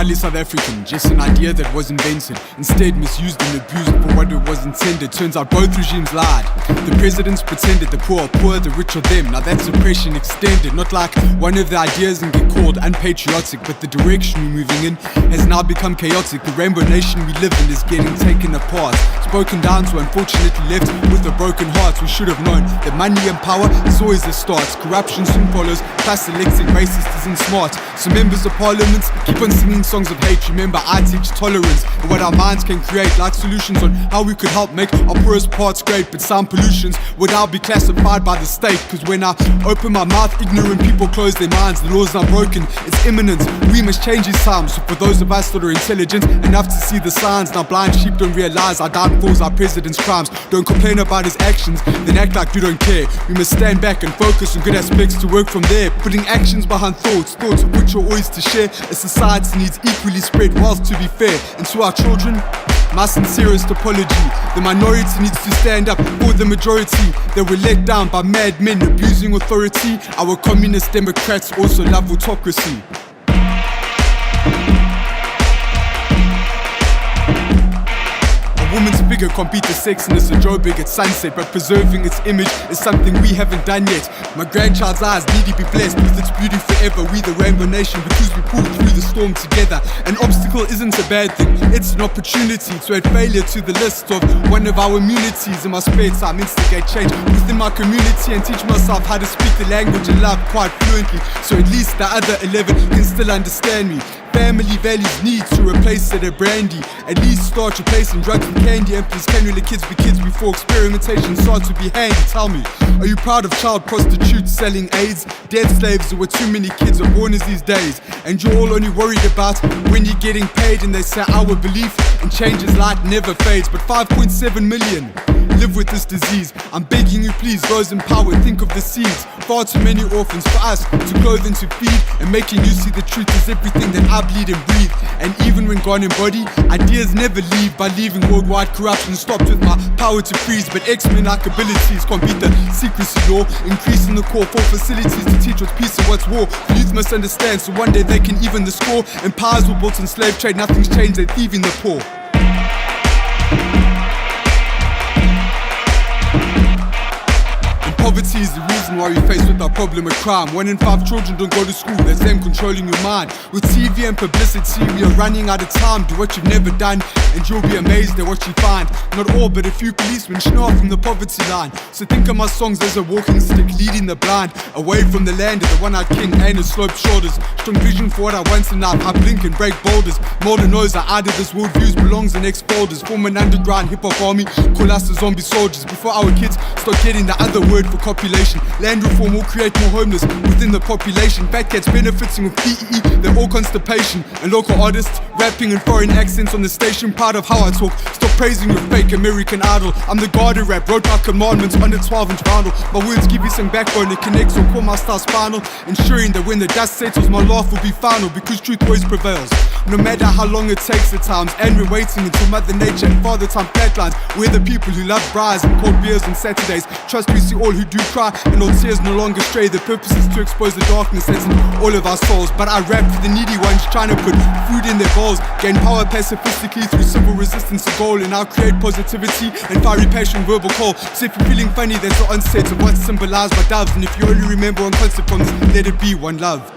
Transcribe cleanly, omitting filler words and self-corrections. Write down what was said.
hardly South African, just an idea that was invented, instead misused and abused for what it was intended. Turns out both regimes lied. The presidents pretended the poor are poor, the rich are them. Now that's oppression extended, not like one of the ideas and get called unpatriotic, but the direction we're moving in has now become chaotic. The rainbow nation we live in is getting taken apart, spoken down to, unfortunately left with a broken heart. We should have known that money and power is always the start. Corruption soon follows, plus electing racist isn't smart. So members of parliament keep on singing songs of hate. Remember, I teach tolerance and what our minds can create, like solutions on how we could help make our poorest parts great. But sound pollutions would now be classified by the state, cause when I open my mouth, ignorant people close their minds. The law's not broken, it's imminent, we must change these times. So for those of us that are intelligent enough to see the signs, now blind sheep don't realize our downfalls, our president's crimes. Don't complain about his actions, then act like you don't care. We must stand back and focus on good aspects to work from there, putting actions behind thoughts of which are always to share. A society needs equally spread wealth, to be fair. And to our children, my sincerest apology. The minority needs to stand up for the majority. They were let down by madmen abusing authority. Our communist democrats also love autocracy. Woman's figure can't beat the sexiness of Joburg at sunset, but preserving its image is something we haven't done yet. My grandchild's eyes need to be blessed with its beauty forever. We the rainbow nation because we pulled through the storm together. An obstacle isn't a bad thing, it's an opportunity to add failure to the list of one of our immunities. In my spare time, instigate change within my community and teach myself how to speak the language of love quite fluently, so at least the other 11 can still understand me. Family values need to replace it at brandy. At least start replacing drugs with candy. And please, can we let kids be kids before experimentation starts to be handy? Tell me, are you proud of child prostitutes selling AIDS? Dead slaves where too many kids are born these days. And you're all only worried about when you're getting paid. And they say our belief in change is light never fades. But 5.7 million live with this disease. I'm begging you please, those in power, think of the seeds. Far too many orphans for us to clothe and to feed. And making you see the truth is everything that I bleed and breathe. And even when gone in body, ideas never leave. By leaving worldwide corruption stopped with my power to freeze. But X-Men like abilities can't beat the secrecy law. Increasing the call for facilities to teach what's peace and what's war. Youth must understand so one day they can even the score. Empires were built on slave trade, nothing's changed, they're thieving the poor. Poverty is the reason why we face with our problem of crime. 1 in 5 children don't go to school, that's them controlling your mind. With TV and publicity, we are running out of time. Do what you've never done, and you'll be amazed at what you find. Not all, but a few policemen snore from the poverty line. So think of my songs as a walking stick leading the blind away from the land of the one-eyed king and his sloped shoulders. Strong vision for what I want in life, I blink and break boulders. Molder knows that out of this world views belongs in X folders. Form an underground hip-hop army, call us the zombie soldiers. Before our kids start getting the other word for copulation. Land reform will create more homeless within the population. Fat cats benefiting with PEE, they're all constipation. And local artists rapping in foreign accents on the station, proud of how I talk. Stop praising your fake American Idol. I'm the god of rap, wrote my commandments on the 12-inch vinyl. My words give you some backbone, it connects or call my style spinal. Ensuring that when the dust settles, my laugh will be final, because truth always prevails. No matter how long it takes at times, and we're waiting until Mother Nature and Father Time flatlines. We're the people who love briars and cold beers on Saturdays. Trust we see all who do cry, and all tears no longer stray. The purpose is to expose the darkness that's in all of our souls. But I rap for the needy ones trying to put food in their bowls. Gain power pacifistically through civil resistance to goal. And I'll create positivity and fiery passion verbal call. So if you're feeling funny, that's the onset of what's symbolized by doves. And if you only remember one concept from this, let it be one love.